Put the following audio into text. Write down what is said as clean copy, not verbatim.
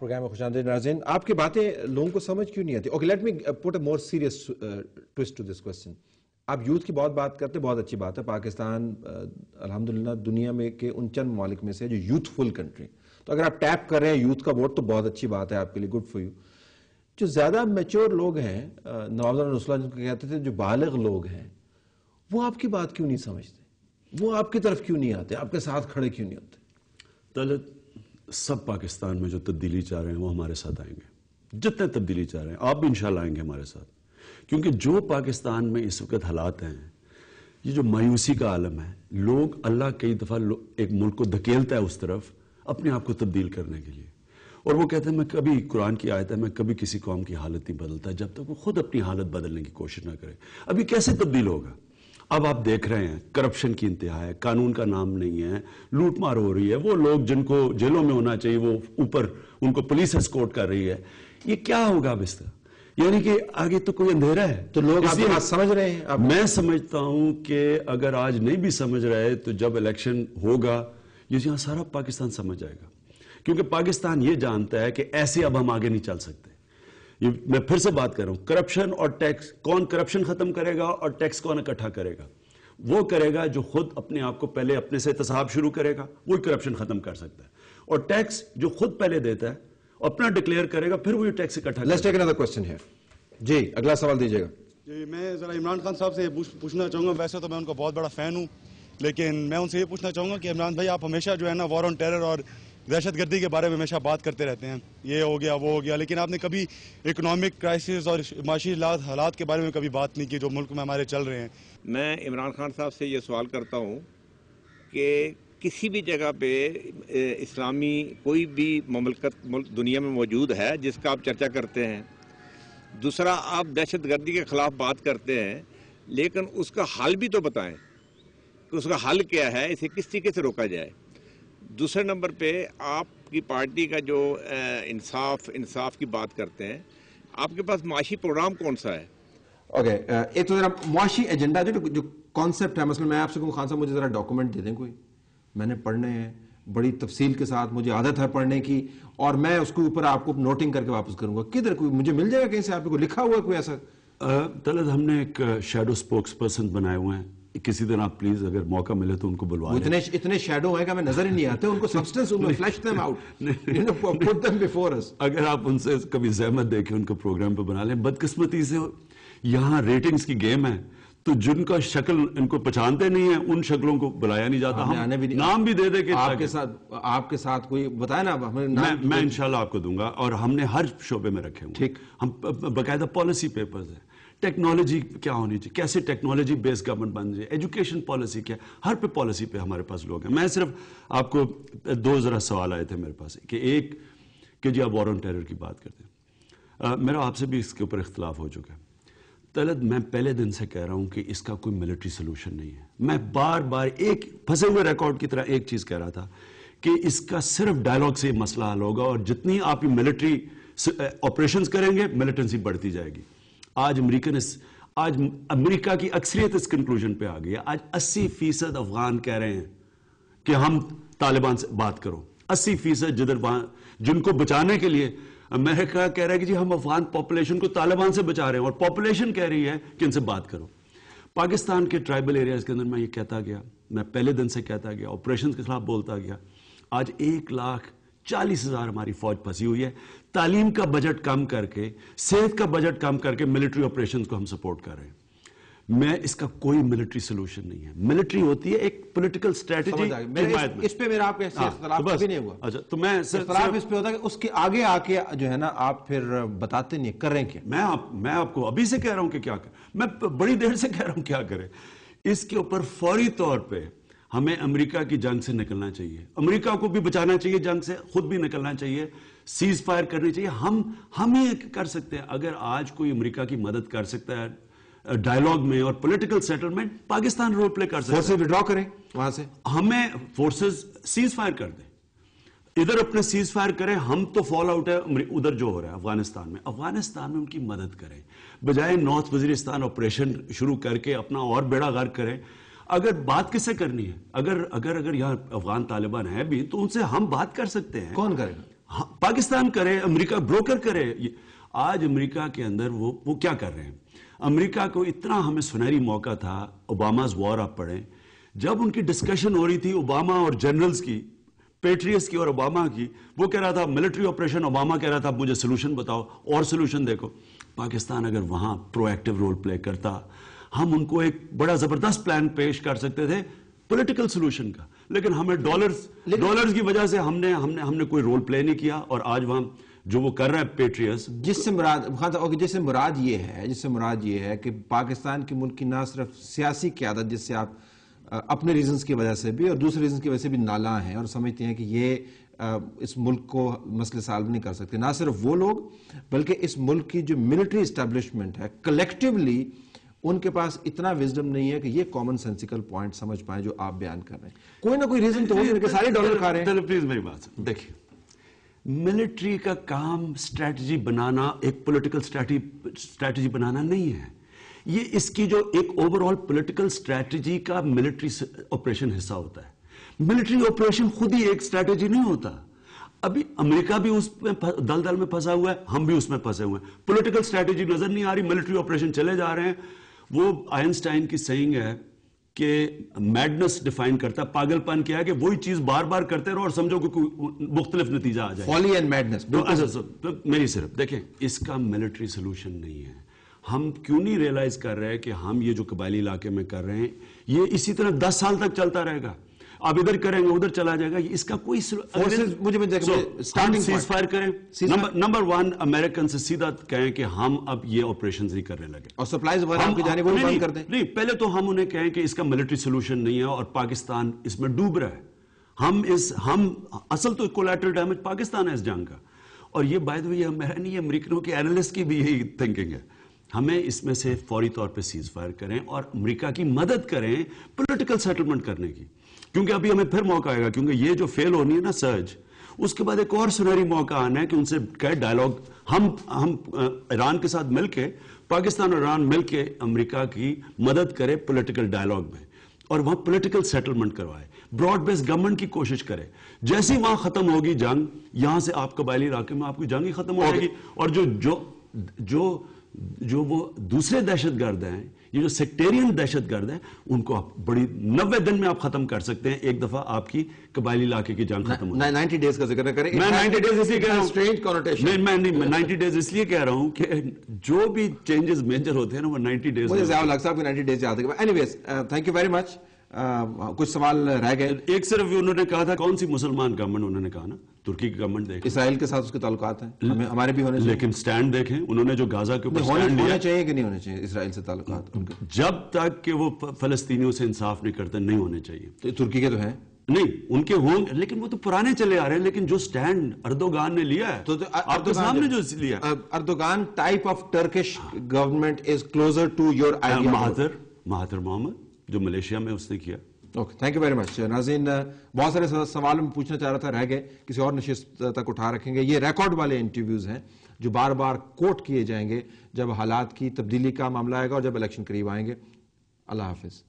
Programme میں خوشامدید ناظرین. آپ کی باتیں لوگوں کو سمجھ کیوں نہیں آتی؟ Okay let me put a more serious twist to this question. آپ یوتھ کی بہت بات کرتے، بہت اچھی بات ہے. پاکستان الحمدللہ دنیا میں کے ان چند ممالک میں سے جو یوتھ فل کنٹری، تو اگر آپ ٹیپ کر رہے ہیں یوتھ کا ووٹ تو بہت اچھی بات ہے آپ کے لیے، گڈ فار یو. جو زیادہ میچور لوگ ہیں، نوجوان رسولہ جن کو کہتے تھے، جو بالغ لوگ ہیں، وہ آپ کی بات کیوں نہیں سمجھتے؟ وہ آپ کی طرف کیوں نہیں آتے؟ آپ کے ساتھ کھڑے کیوں نہیں ہوتے؟ طلعت، سب پاکستان میں جو تبدیلی چاہ رہے ہیں وہ ہمارے ساتھ آئیں گے. جتنے تبدیلی چاہ رہے ہیں آپ بھی انشاءاللہ آئیں گے ہمارے ساتھ. کیونکہ جو پاکستان میں اس وقت حالات ہیں، یہ جو مایوسی کا عالم ہے، لوگ اللہ کئی دفعہ ایک ملک کو دھکیلتا ہے اس طرف اپنے آپ کو تبدیل کرنے کے لیے، اور وہ کہتے ہیں میں کبھی، قرآن کی آیت ہے، میں کبھی کسی قوم کی حالت نہیں بدلتا جب تک وہ خود اپنی حالت بدلنے کی کوشش نہ کرے. ابھی کیسے تبدیل ہوگا؟ اب آپ دیکھ رہے ہیں کرپشن کی انتہا ہے، قانون کا نام نہیں ہے، لوٹ مار ہو رہی ہے، وہ لوگ جن کو جیلوں میں ہونا چاہیے وہ اوپر ان کو پولیس اسکورٹ کر رہی ہے. یہ کیا ہوگا اب اس طرح؟ یعنی کہ آگے تو کوئی اندھیرا ہے. تو لوگ آپ بات سمجھ رہے ہیں؟ میں سمجھتا ہوں کہ اگر آج نہیں بھی سمجھ رہے تو جب الیکشن ہوگا یہاں سارا پاکستان سمجھ جائے گا. کیونکہ پاکستان یہ جانتا ہے کہ ایسے اب ہم آگے نہیں چل سکتے. میں پھر سے بات کر رہا ہوں، کرپشن اور ٹیکس، کون کرپشن ختم کرے گا اور ٹیکس کون اکٹھا کرے گا؟ وہ کرے گا جو خود اپنے آپ کو پہلے اپنے سے احتساب شروع کرے گا، وہی کرپشن ختم کر سکتا ہے. اور ٹیکس جو خود پہلے دیتا ہے اپنا ڈکلیئر کرے گا، پھر وہی ٹیکس اکٹھا. Let's take another question here. جی اگلا سوال دیجیے گا. جی میں ذرا عمران خان صاحب سے یہ پوچھنا چاہوں گا، ویسے تو میں ان کا بہت بڑا فین ہوں، لیکن میں ان سے یہ پوچھنا چاہوں گا کہ عمران بھائی آپ ہمیشہ جو ہے نا وار آن ٹیرر اور دہشت گردی کے بارے میں ہمیشہ بات کرتے رہتے ہیں، یہ ہو گیا وہ ہو گیا، لیکن آپ نے کبھی اکنامک کرائسس اور معاشی حالات کے بارے میں کبھی بات نہیں کی جو ملک میں ہمارے چل رہے ہیں. میں عمران خان صاحب سے یہ سوال کرتا ہوں کہ کسی بھی جگہ پہ اسلامی کوئی بھی ملک دنیا میں موجود ہے جس کا آپ چرچا کرتے ہیں؟ دوسرا، آپ دہشت گردی کے خلاف بات کرتے ہیں، لیکن اس کا حل بھی تو بتائیں کہ اس کا حل کیا ہے، اسے کس طریقے سے روکا جائے. دوسرے نمبر پہ آپ کی پارٹی کا جو انصاف کی بات کرتے ہیں، آپ کے پاس معاشی پروگرام کون سا ہے؟ اوکے، ایک تو ذرا معاشی ایجنڈا جو کانسیپٹ ہے، مثلا میں آپ سے کہوں خان صاحب مجھے ذرا ڈاکومنٹ دے دیں کوئی، میں نے پڑھنے ہیں بڑی تفصیل کے ساتھ، مجھے عادت ہے پڑھنے کی، اور میں اس کے اوپر آپ کو نوٹنگ کر کے واپس کروں گا. کدھر کوئی مجھے مل جائے گا کہیں سے؟ آپ کو لکھا ہوا ہے کوئی ایسا؟ طلعت، ہم نے ایک شیڈو سپوکس پرسن بنائے ہوئے ہیں، کسی دن آپ پلیز اگر موقع ملے تو ان کو بلوا لیں. اتنے شیڈو ہیں کہ ہمیں نظر ہی نہیں آتے، ان کو substance flesh them out, put them before us. اگر آپ ان سے کبھی زحمت دے کے ان کو پروگرام پہ بنا لیں. بدقسمتی سے یہاں ریٹنگز کی گیم ہے، تو جن کا شکل ان کو پہچانتے نہیں ہیں ان شکلوں کو بلایا نہیں جاتا. نام بھی دے دے کہ آپ کے ساتھ کوئی بتائے نا. میں انشاءاللہ آپ کو دوں گا، اور ہم نے ہر شعبے میں رکھے ہوئے. ہم باقاعدہ پالیسی پیپرز ہیں، ٹیکنالوجی کیا ہونی چاہیے، کیسے ٹیکنالوجی بیس گورنمنٹ بن جائے، ایجوکیشن پالیسی کیا، ہر پہ پالیسی پہ ہمارے پاس لوگ ہیں. میں صرف آپ کو دو ذرا سوال آئے تھے میرے پاس، کہ ایک کہ جی آپ وار آن ٹیرر کی بات کرتے ہیں. میرا آپ سے بھی اس کے اوپر اختلاف ہو چکا ہے. طلعت، میں پہلے دن سے کہہ رہا ہوں کہ اس کا کوئی ملٹری سلوشن نہیں ہے. میں بار بار ایک پھنسے ہوئے ریکارڈ کی طرح ایک چیز کہہ رہا تھا کہ اس کا صرف ڈائلاگ سے یہ مسئلہ حل ہوگا، اور جتنی آپ ملٹری آپریشنز کریں گے ملٹنسی بڑھتی جائے گی. آج امریکہ کی اکثریت اس کنکلوژن پہ آ گئی ہے. آج 80% افغان کہہ رہے ہیں کہ ہم طالبان سے بات کرو. 80% جن کو بچانے کے لیے امریکہ کہہ رہا ہے کہ جی ہم افغان پاپولیشن کو طالبان سے بچا رہے ہیں، اور پاپولیشن کہہ رہی ہے کہ ان سے بات کرو. پاکستان کے ٹرائبل ایریاز کے اندر میں یہ کہتا گیا، میں پہلے دن سے کہتا گیا، آپریشنز کے خلاف بولتا گیا. آج 1,40,000 ہماری فوج پھنسی ہوئی ہے. تعلیم کا بجٹ کم کر کے، صحت کا بجٹ کم کر کے ملٹری آپریشنز کو ہم سپورٹ کر رہے ہیں. میں اس کا کوئی ملٹری سلوشن نہیں ہے. ملٹری ہوتی ہے ایک پولیٹیکل اسٹریٹجی. اس پہ میرا آپ کے اختلاف کبھی نہیں ہوا. اچھا، تو میں اختلاف اس پہ ہوتا ہے کہ اس کے آگے آ کے جو ہے نا آپ پھر بتاتے نہیں کر رہے ہیں کیا. میں آپ کو ابھی سے کہہ رہا ہوں کہ کیا کریں. میں بڑی دیر سے کہہ رہا ہوں کیا کریں. اس کے اوپر فوری طور پہ ہمیں امریکہ کی جنگ سے نکلنا چاہیے، امریکہ کو بھی بچانا چاہیے جنگ سے، خود بھی نکلنا چاہیے، سیز فائر کرنی چاہیے. ہم ہی کر سکتے ہیں. اگر آج کوئی امریکہ کی مدد کر سکتا ہے ڈائلاگ میں اور political settlement, Pakistan role play کر سکتا ہے. فورسز وڈرا کریں وہاں سے، ہمیں فورسز سیز فائر کر دیں، ادھر اپنے سیز فائر کریں. ہم تو فال آؤٹ ہے ادھر جو ہو رہا ہے افغانستان میں ان کی مدد کریں، بجائے نارتھ وزیرستان آپریشن شروع کر کے اپنا اور بیڑا غرق کریں. اگر بات کس سے کرنی ہے، اگر یہاں افغان طالبان ہیں بھی تو ان سے ہم بات کر سکتے ہیں. کون کرے گا؟ پاکستان کرے, امریکہ بروکر کرے. آج امریکہ کے اندر وہ کیا کر رہے ہیں؟ امریکہ کو اتنا ہمیں سنہری موقع تھا, اوباماز وار آپ پڑھیں, جب ان کی ڈسکشن ہو رہی تھی اوباما اور جنرلز کی, پیٹریس کی اور اوباما کی, وہ کہہ رہا تھا ملٹری آپریشن, اوباما کہہ رہا تھا مجھے سلوشن بتاؤ اور سلوشن دیکھو. پاکستان اگر وہاں پرو ایکٹیو رول پلے کرتا, ہم ان کو ایک بڑا زبردست پلان پیش کر سکتے تھے پولیٹیکل سلوشن کا, لیکن ہمیں ڈالرز کی وجہ سے ہم نے کوئی رول پلے نہیں کیا. اور آج وہاں جو وہ کر رہا ہے پیٹریس, جس سے مراد یہ ہے کہ پاکستان کے ملک کی نہ صرف سیاسی قیادت, جس سے آپ اپنے ریزنز کی وجہ سے بھی اور دوسرے ریزنز کی وجہ سے بھی نالاں ہیں اور سمجھتے ہیں کہ یہ اس ملک کو مسئلے سالو نہیں کر سکتے, نہ صرف وہ لوگ بلکہ اس ملک کی جو ملٹری اسٹیبلشمنٹ ہے کلیکٹیولی ان کے پاس اتنا وزڈم نہیں ہے کہ یہ کامن سینسیکل پوائنٹ سمجھ پائیں جو آپ بیان کر رہے ہیں. کوئی نہ کوئی ریزن تو ہوگا کہ سارے ڈالر کھا رہے ہیں. پلیز میری بات سن, دیکھیں ملٹری کا کام اسٹریٹجی بنانا, ایک پولیٹیکل اسٹریٹجی بنانا نہیں ہے. یہ اس کی جو ایک اوور آل پولیٹیکل اسٹریٹجی کا ملٹری آپریشن حصہ ہوتا ہے. ملٹری آپریشن خود ہی ایک اسٹریٹجی نہیں ہوتا. ابھی امریکہ بھی اس میں دل میں پھنسا ہوا ہے, ہم بھی اس میں پھنسے ہوئے ہیں. پولیٹیکل اسٹریٹجی نظر نہیں آ رہی, ملٹری آپریشن چلے جا رہے ہیں. وہ آئنسٹائن کی سیئنگ ہے کہ میڈنس ڈیفائن کرتا ہے, پاگل پن کیا ہے کہ وہی چیز بار بار کرتے رہو اور سمجھو کہ کوئی مختلف نتیجہ آ جائے. فالی اینڈ میڈنس. میری صرف دیکھیں, اس کا ملٹری سلوشن نہیں ہے. ہم کیوں نہیں ریئلائز کر رہے کہ ہم یہ جو قبائلی علاقے میں کر رہے ہیں یہ اسی طرح 10 سال تک چلتا رہے گا. آپ ادھر کریں گے ادھر چلا جائے گا. اس کا کوئی سیز فائر کریں. نمبر 1 امریکن سے سیدھا کہیں کہ ہم اب یہ آپریشنز نہیں کرنے لگے اور سپلائز وغیرہ کی جانب وہ بند کر دیں. نہیں, پہلے تو ہم انہیں کہیں کہ اس کا ملٹری سولوشن نہیں ہے اور پاکستان اس میں ڈوب رہا ہے. ہم اصل تو کولیٹرل ڈیمیج پاکستان ہے اس جنگ کا. اور یہ بائی دی وے یہ میرا نہیں, امریکنوں کے اینالسٹ کی بھی یہی تھنکنگ ہے. ہمیں اس میں سے فوری طور پہ سیز فائر کریں اور امریکہ کی مدد کریں پولیٹیکل سیٹلمنٹ کرنے کی, کیونکہ ابھی ہمیں پھر موقع آئے گا. کیونکہ یہ جو فیل ہونی ہے نا سرج, اس کے بعد ایک اور سنہری موقع آنا ہے کہ ان سے کہے ڈائیلاگ, ہم ایران کے ساتھ مل کے, پاکستان اور ایران مل کے امریکہ کی مدد کرے پولیٹیکل ڈائیلاگ میں اور وہاں پولیٹیکل سیٹلمنٹ کروائے, براڈ بیس گورنمنٹ کی کوشش کرے. جیسے ہی وہاں ختم ہوگی جنگ, یہاں سے آپ قبائلی علاقے میں آپ کی جنگ ہی ختم ہو جائے گی. اور جو وہ دوسرے دہشت گرد ہیں, یہ جو سیکٹیرین دہشت گرد ہیں, ان کو آپ بڑی 90 دن میں آپ ختم کر سکتے ہیں. ایک دفعہ آپ کی قبائلی علاقے کی جنگ ختم ہو جائے. 90 ڈیز کا ذکر نہ کریں. میں 90 ڈیز اس لیے کہہ رہا ہوں, میں 90 ڈیز اس لیے کہہ رہا ہوں کہ جو بھی چینجز میجر ہوتے ہیں نا وہ 90 ڈیز. مجھے ضیاء الحق صاحب کی 90 ڈیز یاد ہے. Anyways thank you very much. کچھ سوال رہ گئے. ایک صرف انہوں نے کہا تھا کون سی مسلمان گورنمنٹ, انہوں نے کہا نا ترکی کی گورنمنٹ. دیکھیں اسرائیل کے ساتھ اس کے تعلقات ہیں, ہمارے بھی ہونے چاہیے, لیکن سٹینڈ دیکھیں انہوں نے جو غزہ کے اوپر سٹینڈ ہونا چاہیے کہ نہیں ہونے چاہیے اسرائیل سے تعلقات. جب تک کہ وہ فلسطینیوں سے انصاف نہیں کرتے نہیں ہونے چاہیے. ترکی کے تو ہیں نہیں, ان کے ہوں لیکن وہ تو پرانے چلے آ رہے ہیں. لیکن جو سٹینڈ اردوغان نے لیا ہے, آپ کے سامنے جو لیا, Erdogan type of Turkish government is closer to your idea. Mahathir Mohamad جو ملیشیا میں اس نے کیا. Okay, thank you very much. ناظرین, بہت سارے سوال میں پوچھنا چاہ رہا تھا, رہ گئے, کسی اور نشست تک اٹھا رکھیں گے. یہ ریکارڈ والے انٹرویوز ہیں جو بار بار کوٹ کیے جائیں گے جب حالات کی تبدیلی کا معاملہ آئے گا اور جب الیکشن قریب آئیں گے. اللہ حافظ.